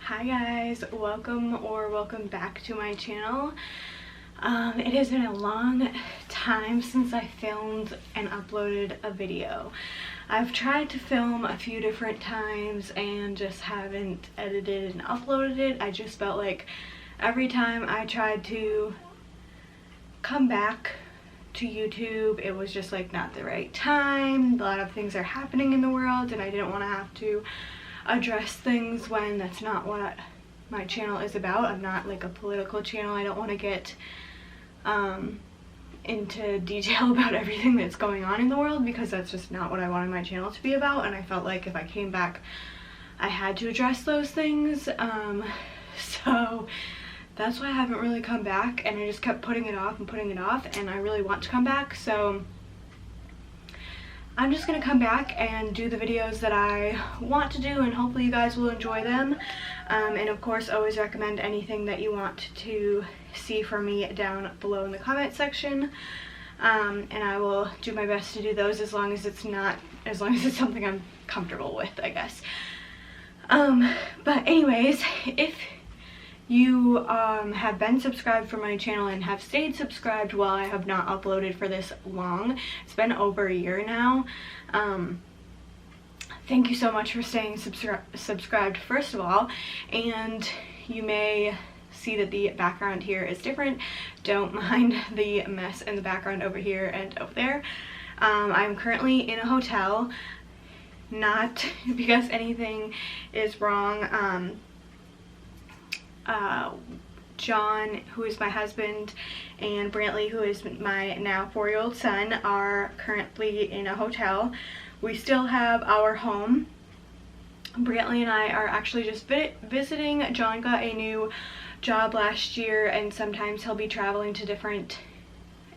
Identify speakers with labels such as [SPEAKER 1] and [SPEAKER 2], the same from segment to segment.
[SPEAKER 1] Hi guys, welcome back to my channel. It has been a long time since I filmed and uploaded a video. I've tried to film a few different times and just haven't edited and uploaded it. I just felt like every time I tried to come back to YouTube, it was just like not the right time. A lot of things are happening in the world and I didn't want to have to address things when that's not what my channel is about. I'm not like a political channel. I don't want to get into detail about everything that's going on in the world because that's just not what I wanted my channel to be about, and I felt like if I came back I had to address those things. So that's why I haven't really come back, and I just kept putting it off, and I really want to come back, so I'm just gonna come back and do the videos that I want to do, and hopefully you guys will enjoy them. And of course, always recommend anything that you want to see from me down below in the comment section. And I will do my best to do those as long as it's something I'm comfortable with, I guess. But anyways, if you have been subscribed for my channel and have stayed subscribed while I have not uploaded for this long, it's been over a year now, thank you so much for staying subscribed first of all. And you may see that the background here is different. Don't mind the mess in the background over here and over there. I'm currently in a hotel, not because anything is wrong. John, who is my husband, and Brantley, who is my now 4-year-old son, are currently in a hotel. We still have our home. Brantley and I are actually just visiting. John got a new job last year, and sometimes he'll be traveling to different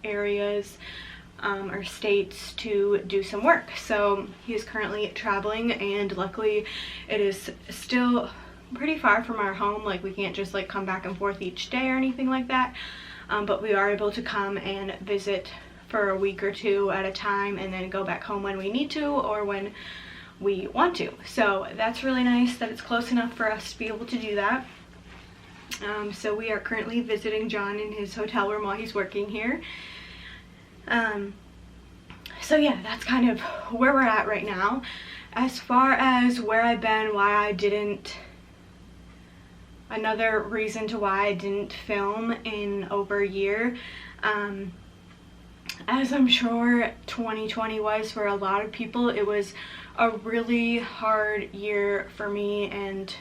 [SPEAKER 1] areas or states to do some work. So he is currently traveling, and luckily it is still pretty far from our home. Like, we can't just like come back and forth each day or anything like that, but we are able to come and visit for a week or two at a time and then go back home when we need to or when we want to. So that's really nice that it's close enough for us to be able to do that. So we are currently visiting John in his hotel room while he's working here. So yeah, that's kind of where we're at right now. As far as where I've been, why I didn't, another reason to why I didn't film in over a year, as I'm sure 2020 was for a lot of people, it was a really hard year for me and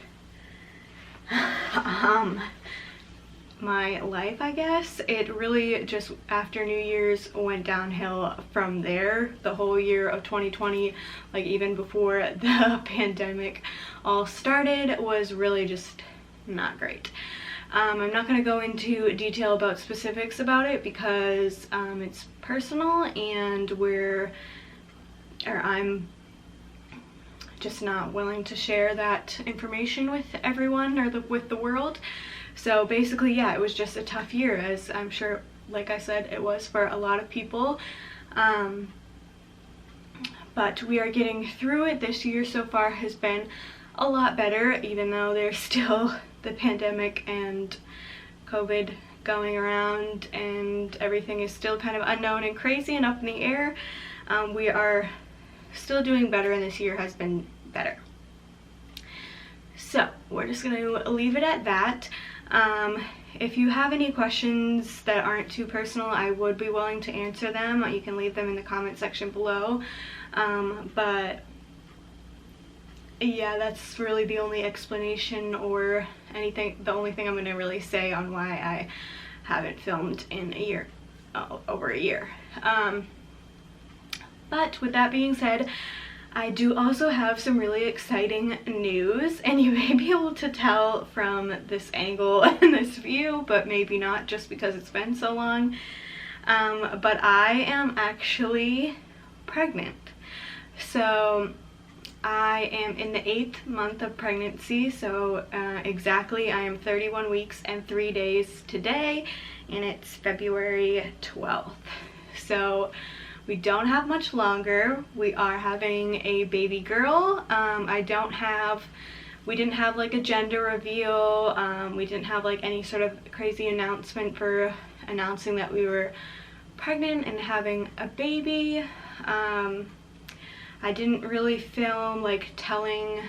[SPEAKER 1] my life, I guess. It really just, after New Year's, went downhill from there. The whole year of 2020, like even before the pandemic all started, was really just not great. I'm not going to go into detail about specifics about it because it's personal, and I'm just not willing to share that information with everyone or with the world. So basically, yeah, it was just a tough year, as I'm sure, like I said, it was for a lot of people. But we are getting through it. This year so far has been a lot better, even though there's still the pandemic and COVID going around and everything is still kind of unknown and crazy and up in the air. We are still doing better, and this year has been better. So we're just going to leave it at that. If you have any questions that aren't too personal, I would be willing to answer them. You can leave them in the comment section below. But yeah, that's really the only explanation or anything, the only thing I'm going to really say on why I haven't filmed in a year, over a year. But with that being said, I do also have some really exciting news, and you may be able to tell from this angle and this view, but maybe not just because it's been so long. But I am actually pregnant. So I am in the 8th month of pregnancy, so exactly I am 31 weeks and 3 days today, and it's February 12th. So we don't have much longer. We are having a baby girl. I don't have we didn't have like a gender reveal. We didn't have like any sort of crazy announcement for announcing that we were pregnant and having a baby. I didn't really film like telling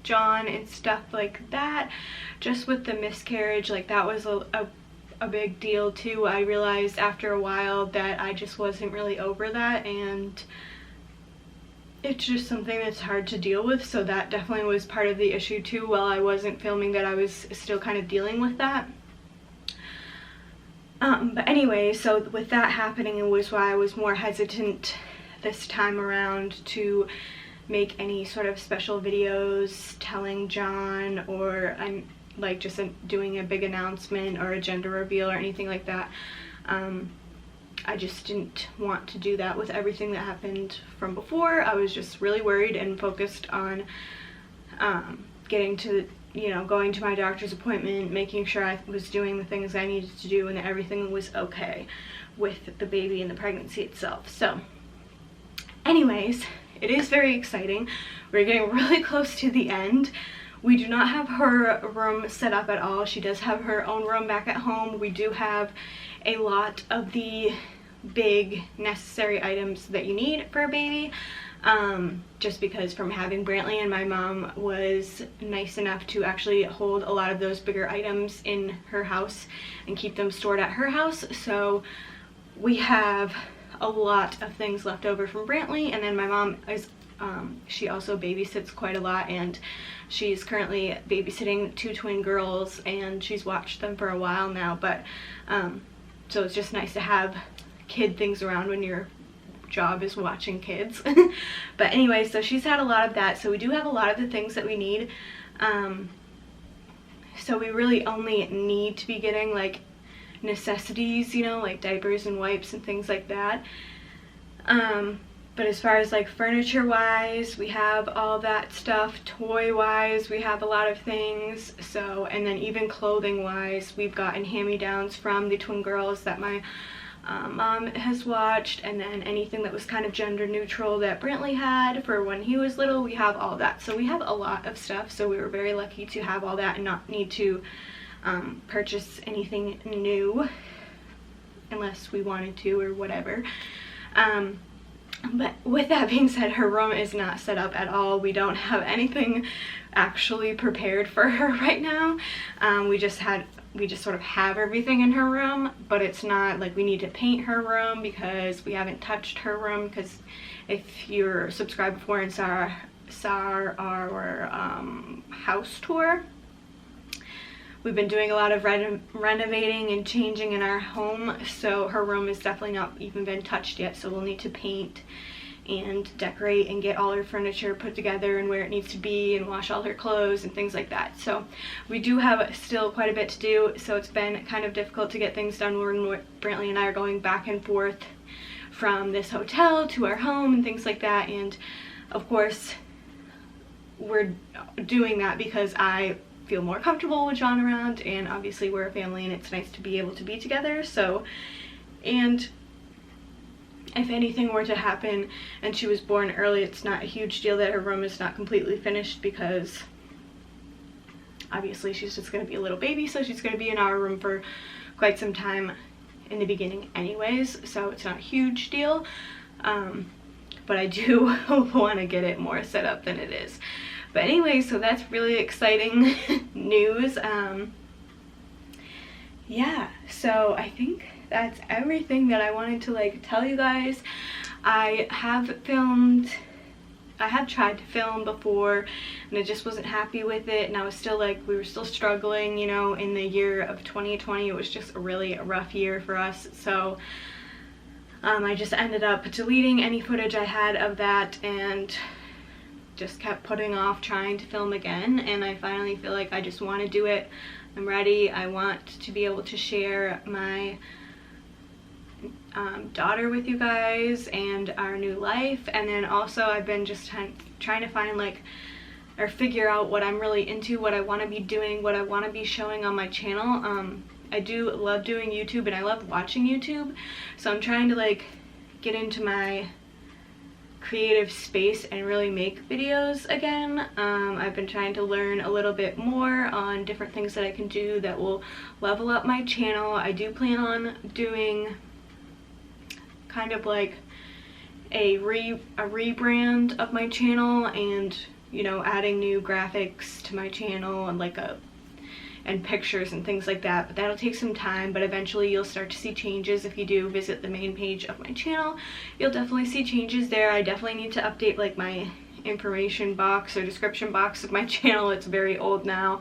[SPEAKER 1] John and stuff like that. Just with the miscarriage, like that was a big deal too. I realized after a while that I just wasn't really over that, and it's just something that's hard to deal with, so that definitely was part of the issue too. While I wasn't filming that, I was still kind of dealing with that. But anyway, so with that happening, it was why I was more hesitant this time around to make any sort of special videos telling John, or like just doing a big announcement or a gender reveal or anything like that. I just didn't want to do that with everything that happened from before. I was just really worried and focused on getting to, you know, going to my doctor's appointment, making sure I was doing the things I needed to do and that everything was okay with the baby and the pregnancy itself. So anyways, it is very exciting. We're getting really close to the end. We do not have her room set up at all. She does have her own room back at home. We do have a lot of the big necessary items that you need for a baby, just because from having Brantley, and my mom was nice enough to actually hold a lot of those bigger items in her house and keep them stored at her house. So we have a lot of things left over from Brantley, and then my mom is she also babysits quite a lot, and she's currently babysitting 2 twin girls, and she's watched them for a while now. But so it's just nice to have kid things around when your job is watching kids. But anyway, so she's had a lot of that, so we do have a lot of the things that we need. So we really only need to be getting like necessities, you know, like diapers and wipes and things like that. But as far as like furniture wise, we have all that stuff. Toy wise, we have a lot of things. So, and then even clothing wise, we've gotten hand-me-downs from the twin girls that my mom has watched, and then anything that was kind of gender neutral that Brantley had for when he was little, we have all that. So we have a lot of stuff, so we were very lucky to have all that and not need to purchase anything new unless we wanted to or whatever. But with that being said, her room is not set up at all. We don't have anything actually prepared for her right now. We just sort of have everything in her room, but it's not like we need to paint her room because we haven't touched her room. Because if you're subscribed before and saw our house tour, we've been doing a lot of renovating and changing in our home, so her room has definitely not even been touched yet. So we'll need to paint and decorate and get all her furniture put together and where it needs to be, and wash all her clothes and things like that. So we do have still quite a bit to do, so it's been kind of difficult to get things done when Brantley and I are going back and forth from this hotel to our home and things like that. And of course we're doing that because I feel more comfortable with John around, and obviously we're a family and it's nice to be able to be together. So, and if anything were to happen and she was born early, it's not a huge deal that her room is not completely finished, because obviously she's just going to be a little baby, so she's going to be in our room for quite some time in the beginning anyways, so it's not a huge deal. But I do want to get it more set up than it is. But anyway, so that's really exciting news. Yeah, so I think that's everything that I wanted to like tell you guys. I have tried to film before, and I just wasn't happy with it, and I was still like, we were still struggling, you know, in the year of 2020. It was just a really rough year for us. So I just ended up deleting any footage I had of that and just kept putting off trying to film again. And I finally feel like I just want to do it. I'm ready. I want to be able to share my daughter with you guys and our new life. And then also I've been just trying to find like, or figure out what I'm really into, what I want to be doing, what I want to be showing on my channel. I do love doing YouTube and I love watching YouTube, so I'm trying to like get into my creative space and really make videos again. I've been trying to learn a little bit more on different things that I can do that will level up my channel. I do plan on doing kind of like a rebrand of my channel, and you know, adding new graphics to my channel and and pictures and things like that, but that'll take some time. But eventually you'll start to see changes. If you do visit the main page of my channel, you'll definitely see changes there. I definitely need to update like my information box or description box of my channel. It's very old now.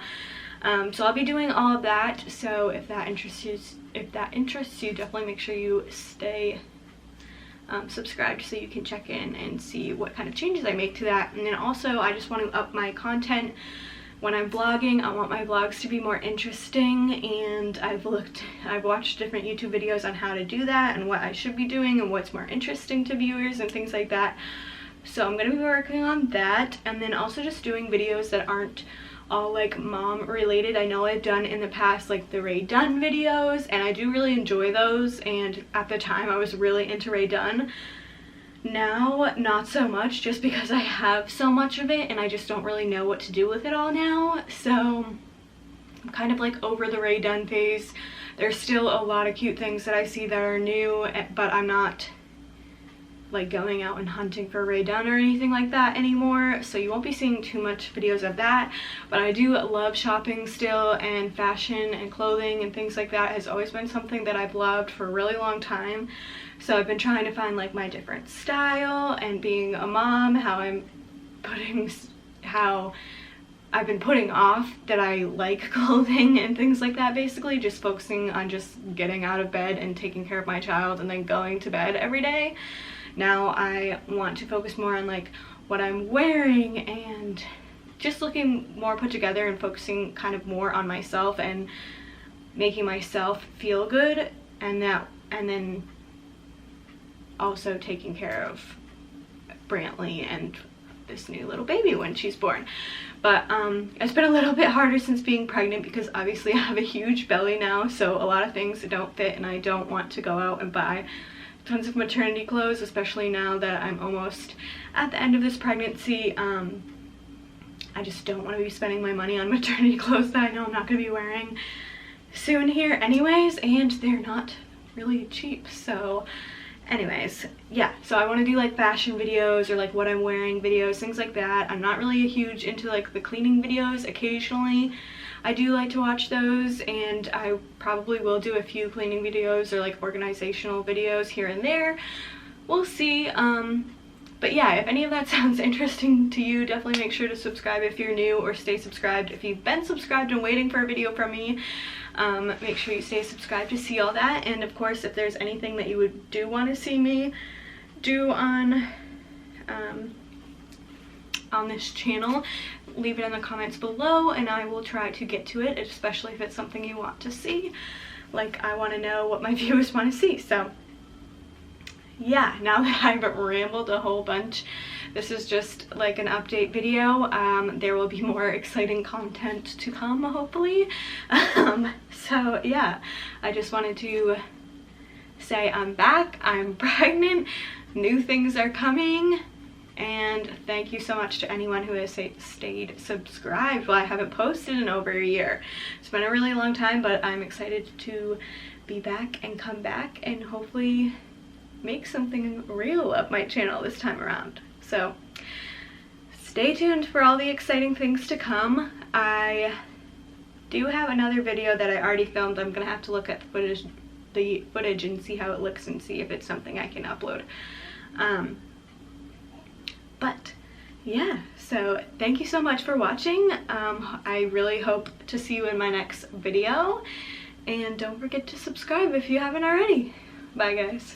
[SPEAKER 1] So I'll be doing all of that. So if that interests you, definitely make sure you stay subscribed so you can check in and see what kind of changes I make to that. And then also, I just want to up my content. When I'm vlogging, I want my vlogs to be more interesting, and I've watched different YouTube videos on how to do that and what I should be doing and what's more interesting to viewers and things like that. So I'm going to be working on that, and then also just doing videos that aren't all like mom related. I know I've done in the past like the Rae Dunn videos, and I do really enjoy those, and at the time I was really into Rae Dunn. Now, not so much, just because I have so much of it and I just don't really know what to do with it all now. So I'm kind of like over the Rae Dunn phase. There's still a lot of cute things that I see that are new, but I'm not like going out and hunting for Rae Dunn or anything like that anymore, so you won't be seeing too much videos of that. But I do love shopping still, and fashion and clothing and things like that has always been something that I've loved for a really long time. So I've been trying to find like my different style, and being a mom, how I've been putting off that I like clothing and things like that, basically just focusing on just getting out of bed and taking care of my child and then going to bed every day. Now I want to focus more on like what I'm wearing and just looking more put together, and focusing kind of more on myself and making myself feel good, and then also taking care of Brantley and this new little baby when she's born. But it's been a little bit harder since being pregnant, because obviously I have a huge belly now, so a lot of things don't fit, and I don't want to go out and buy tons of maternity clothes, especially now that I'm almost at the end of this pregnancy. I just don't want to be spending my money on maternity clothes that I know I'm not going to be wearing soon here anyways, and they're not really cheap. So anyways, yeah, so I want to do like fashion videos or like what I'm wearing videos, things like that. I'm not really huge into like the cleaning videos. Occasionally I do like to watch those, and I probably will do a few cleaning videos or like organizational videos here and there. We'll see. But yeah, if any of that sounds interesting to you, definitely make sure to subscribe if you're new, or stay subscribed if you've been subscribed and waiting for a video from me. Make sure you stay subscribed to see all that. And of course, if there's anything that you do want to see me do on this channel, leave it in the comments below and I will try to get to it, especially if it's something you want to see. Like, I want to know what my viewers want to see. So yeah, now that I've rambled a whole bunch, this is just like an update video. There will be more exciting content to come, hopefully. So yeah, I just wanted to say I'm back, I'm pregnant, new things are coming, and thank you so much to anyone who has stayed subscribed while I haven't posted in over a year. It's been a really long time, but I'm excited to be back and come back and hopefully make something real of my channel this time around. So stay tuned for all the exciting things to come. I do have another video that I already filmed. I'm gonna have to look at the footage and see how it looks and see if it's something I can upload. But yeah, so thank you so much for watching. I really hope to see you in my next video, and don't forget to subscribe if you haven't already. Bye guys.